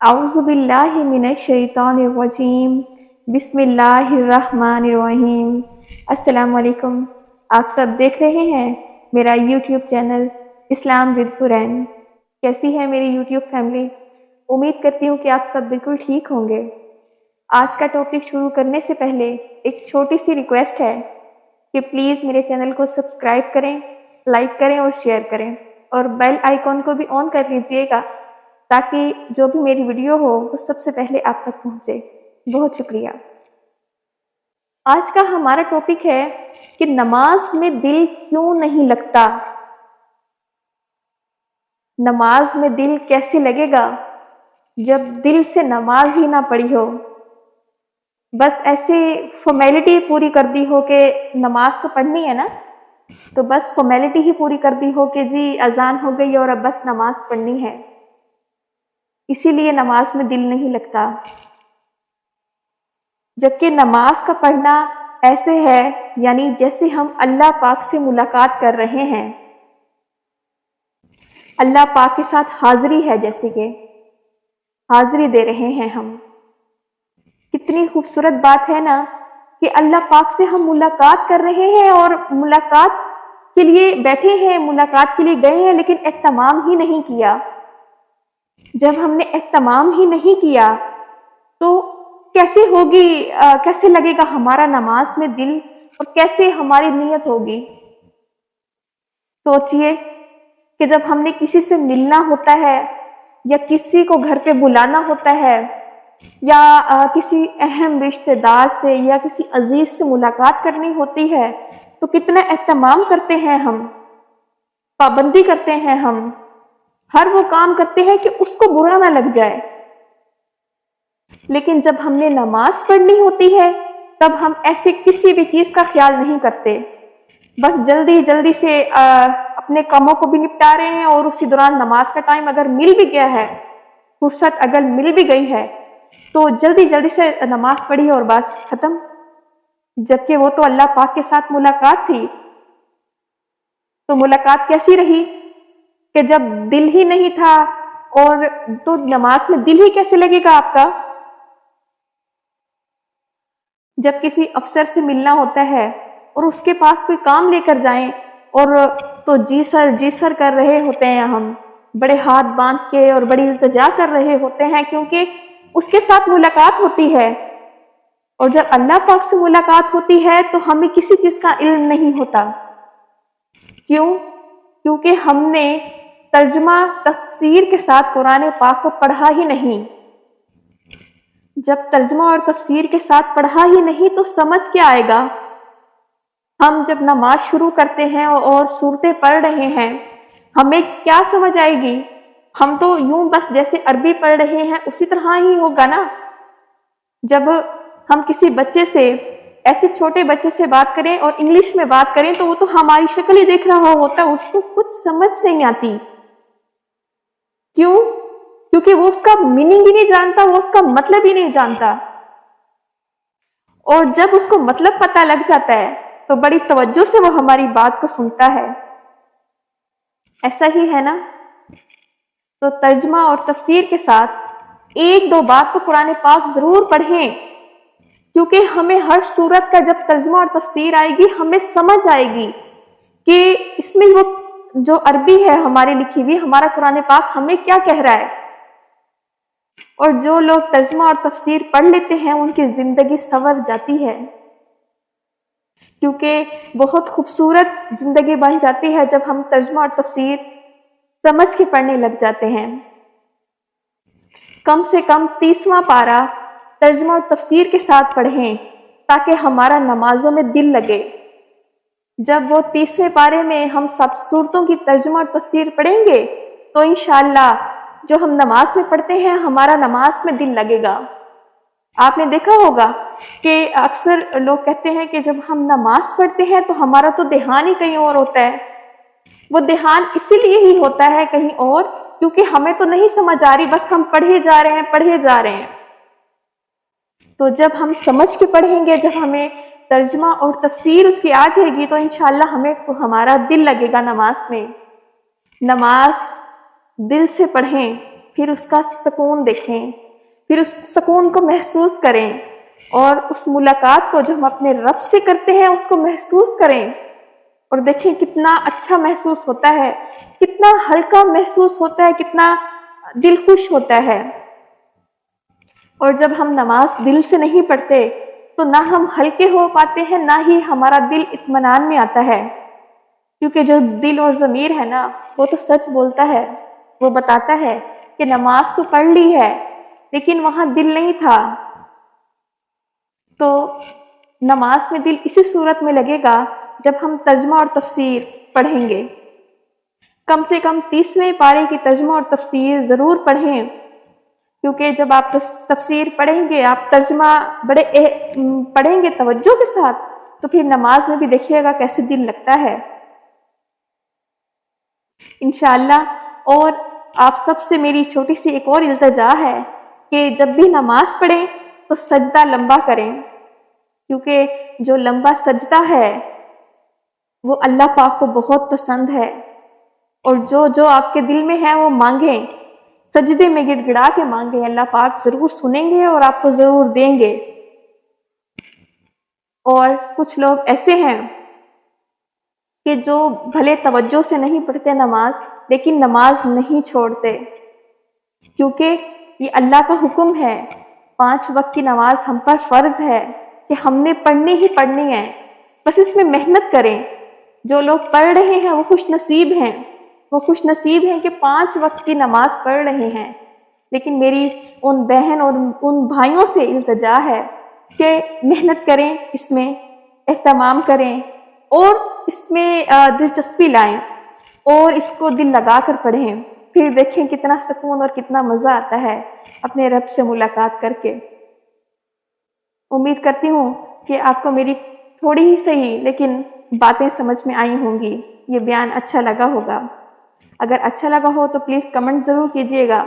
اعوذ باللہ من الشیطان الرجیم بسم اللہ الرحمن الرحیم۔ السلام علیکم، آپ سب دیکھ رہے ہیں میرا YouTube channel Islam with foreign. کیسی ہے میری یوٹیوب فیملی؟ امید کرتی ہوں کہ آپ سب بالکل ٹھیک ہوں گے۔ آج کا ٹاپک شروع کرنے سے پہلے ایک چھوٹی سی ریکویسٹ ہے کہ پلیز میرے چینل کو سبسکرائب کریں، لائک کریں اور شیئر کریں، اور بیل آئیکن کو بھی آن کر لیجئے گا تاکہ جو بھی میری ویڈیو ہو وہ سب سے پہلے آپ تک پہنچے۔ بہت شکریہ۔ آج کا ہمارا ٹاپک ہے کہ نماز میں دل کیوں نہیں لگتا؟ نماز میں دل کیسے لگے گا جب دل سے نماز ہی نہ پڑھی ہو؟ بس ایسے فارمیلٹی پوری کر دی ہو کہ نماز تو پڑھنی ہے نا، تو بس فارمیلٹی ہی پوری کر دی ہو کہ جی اذان ہو گئی اور اب بس نماز پڑھنی ہے، اسی لیے نماز میں دل نہیں لگتا۔ جبکہ نماز کا پڑھنا ایسے ہے یعنی جیسے ہم اللہ پاک سے ملاقات کر رہے ہیں، اللہ پاک کے ساتھ حاضری ہے، جیسے کہ حاضری دے رہے ہیں ہم۔ کتنی خوبصورت بات ہے نا کہ اللہ پاک سے ہم ملاقات کر رہے ہیں اور ملاقات کے لیے بیٹھے ہیں، ملاقات کے لیے گئے ہیں، لیکن اہتمام ہی نہیں کیا۔ جب ہم نے اہتمام ہی نہیں کیا تو کیسے ہوگی، کیسے لگے گا ہمارا نماز میں دل، اور کیسے ہماری نیت ہوگی؟ سوچئے کہ جب ہم نے کسی سے ملنا ہوتا ہے یا کسی کو گھر پہ بلانا ہوتا ہے یا کسی اہم رشتہ دار سے یا کسی عزیز سے ملاقات کرنی ہوتی ہے تو کتنا اہتمام کرتے ہیں ہم، پابندی کرتے ہیں ہم، ہر وہ کام کرتے ہیں کہ اس کو برا نہ لگ جائے۔ لیکن جب ہم نے نماز پڑھنی ہوتی ہے تب ہم ایسے کسی بھی چیز کا خیال نہیں کرتے، بس جلدی جلدی سے اپنے کاموں کو بھی نپٹا رہے ہیں، اور اسی دوران نماز کا ٹائم اگر مل بھی گیا ہے، فرصت اگر مل بھی گئی ہے تو جلدی جلدی سے نماز پڑھی اور بس ختم۔ جبکہ وہ تو اللہ پاک کے ساتھ ملاقات تھی، تو ملاقات کیسی رہی کہ جب دل ہی نہیں تھا، اور تو نماز میں دل ہی کیسے لگے گا آپ کا؟ جب کسی افسر سے ملنا ہوتا ہے اور اس کے پاس کوئی کام لے کر جائیں اور تو جی سر کر رہے ہوتے ہیں، ہم بڑے ہاتھ باندھ کے اور بڑی التجا کر رہے ہوتے ہیں، کیونکہ اس کے ساتھ ملاقات ہوتی ہے۔ اور جب اللہ پاک سے ملاقات ہوتی ہے تو ہمیں کسی چیز کا علم نہیں ہوتا۔ کیوں؟ کیونکہ ہم نے ترجمہ تفسیر کے ساتھ قرآن پاک کو پڑھا ہی نہیں۔ جب ترجمہ اور تفسیر کے ساتھ پڑھا ہی نہیں تو سمجھ کیا آئے گا؟ ہم جب نماز شروع کرتے ہیں اور سورتیں پڑھ رہے ہیں، ہمیں کیا سمجھ آئے گی؟ ہم تو یوں بس جیسے عربی پڑھ رہے ہیں اسی طرح ہی ہوگا نا۔ جب ہم کسی بچے سے، ایسے چھوٹے بچے سے بات کریں اور انگلش میں بات کریں تو وہ تو ہماری شکل ہی دیکھ رہا ہوتا ہے، اس کو کچھ سمجھ نہیں آتی۔ کیوں؟ کیونکہ وہ اس کا میننگ ہی نہیں جانتا، وہ اس کا مطلب ہی نہیں جانتا۔ اور جب اس کو مطلب پتہ لگ جاتا ہے تو بڑی توجہ سے وہ ہماری بات کو سنتا ہے۔ ایسا ہی ہے نا؟ تو ترجمہ اور تفسیر کے ساتھ ایک دو بات تو قرآن پاک ضرور پڑھیں، کیونکہ ہمیں ہر سورت کا جب ترجمہ اور تفسیر آئے گی ہمیں سمجھ آئے گی کہ اس میں وہ جو عربی ہے ہماری لکھی ہوئی، ہمارا قرآن پاک ہمیں کیا کہہ رہا ہے۔ اور جو لوگ ترجمہ اور تفسیر پڑھ لیتے ہیں ان کی زندگی سنور جاتی ہے، کیونکہ بہت خوبصورت زندگی بن جاتی ہے جب ہم ترجمہ اور تفسیر سمجھ کے پڑھنے لگ جاتے ہیں۔ کم سے کم 30واں پارہ ترجمہ اور تفسیر کے ساتھ پڑھیں تاکہ ہمارا نمازوں میں دل لگے۔ جب وہ 30ویں پارے میں ہم سب صورتوں کی ترجمہ اور تفسیر پڑھیں گے تو انشاءاللہ جو ہم نماز میں پڑھتے ہیں ہمارا نماز میں دل لگے گا۔ آپ نے دیکھا ہوگا کہ اکثر لوگ کہتے ہیں کہ جب ہم نماز پڑھتے ہیں تو ہمارا تو دھیان ہی کہیں اور ہوتا ہے۔ وہ دھیان اسی لیے ہی ہوتا ہے کہیں اور کیونکہ ہمیں تو نہیں سمجھ آ رہی، بس ہم پڑھے جا رہے ہیں۔ تو جب ہم سمجھ کے پڑھیں گے، جب ہمیں ترجمہ اور تفسیر اس کی آ جائے گی تو انشاءاللہ ہمارا دل لگے گا نماز میں۔ نماز دل سے پڑھیں پھر اس کا سکون دیکھیں، پھر اس سکون کو محسوس کریں، اور اس ملاقات کو جو ہم اپنے رب سے کرتے ہیں اس کو محسوس کریں، اور دیکھیں کتنا اچھا محسوس ہوتا ہے، کتنا ہلکا محسوس ہوتا ہے، کتنا دل خوش ہوتا ہے۔ اور جب ہم نماز دل سے نہیں پڑھتے تو نہ ہم ہلکے ہو پاتے ہیں، نہ ہی ہمارا دل اطمینان میں آتا ہے، کیونکہ جو دل اور ضمیر ہے نا وہ تو سچ بولتا ہے، وہ بتاتا ہے کہ نماز تو پڑھ لی ہے لیکن وہاں دل نہیں تھا۔ تو نماز میں دل اسی صورت میں لگے گا جب ہم ترجمہ اور تفسیر پڑھیں گے۔ کم سے کم 30ویں پارے کی ترجمہ اور تفسیر ضرور پڑھیں، کیونکہ جب آپ تفسیر پڑھیں گے، آپ ترجمہ پڑھیں گے توجہ کے ساتھ، تو پھر نماز میں بھی دیکھیے گا کیسے دل لگتا ہے انشاءاللہ۔ اور آپ سب سے میری چھوٹی سی ایک اور التجا ہے کہ جب بھی نماز پڑھیں تو سجدہ لمبا کریں، کیونکہ جو لمبا سجدہ ہے وہ اللہ پاک کو بہت پسند ہے، اور جو آپ کے دل میں ہے وہ مانگیں، سجدے میں گڑ گڑا کے مانگیں، اللہ پاک ضرور سنیں گے اور آپ کو ضرور دیں گے۔ اور کچھ لوگ ایسے ہیں کہ جو بھلے توجہ سے نہیں پڑھتے نماز، لیکن نماز نہیں چھوڑتے، کیونکہ یہ اللہ کا حکم ہے، 5 وقت کی نماز ہم پر فرض ہے کہ ہم نے پڑھنی ہی پڑھنی ہے، بس اس میں محنت کریں۔ جو لوگ پڑھ رہے ہیں وہ خوش نصیب ہیں، وہ خوش نصیب ہیں کہ 5 وقت کی نماز پڑھ رہے ہیں، لیکن میری ان بہن اور ان بھائیوں سے التجا ہے کہ محنت کریں، اس میں اہتمام کریں، اور اس میں دلچسپی لائیں، اور اس کو دل لگا کر پڑھیں، پھر دیکھیں کتنا سکون اور کتنا مزہ آتا ہے اپنے رب سے ملاقات کر کے۔ امید کرتی ہوں کہ آپ کو میری تھوڑی ہی صحیح لیکن باتیں سمجھ میں آئی ہوں گی، یہ بیان اچھا لگا ہوگا۔ اگر اچھا لگا ہو تو پلیز کمنٹ ضرور کیجیے گا،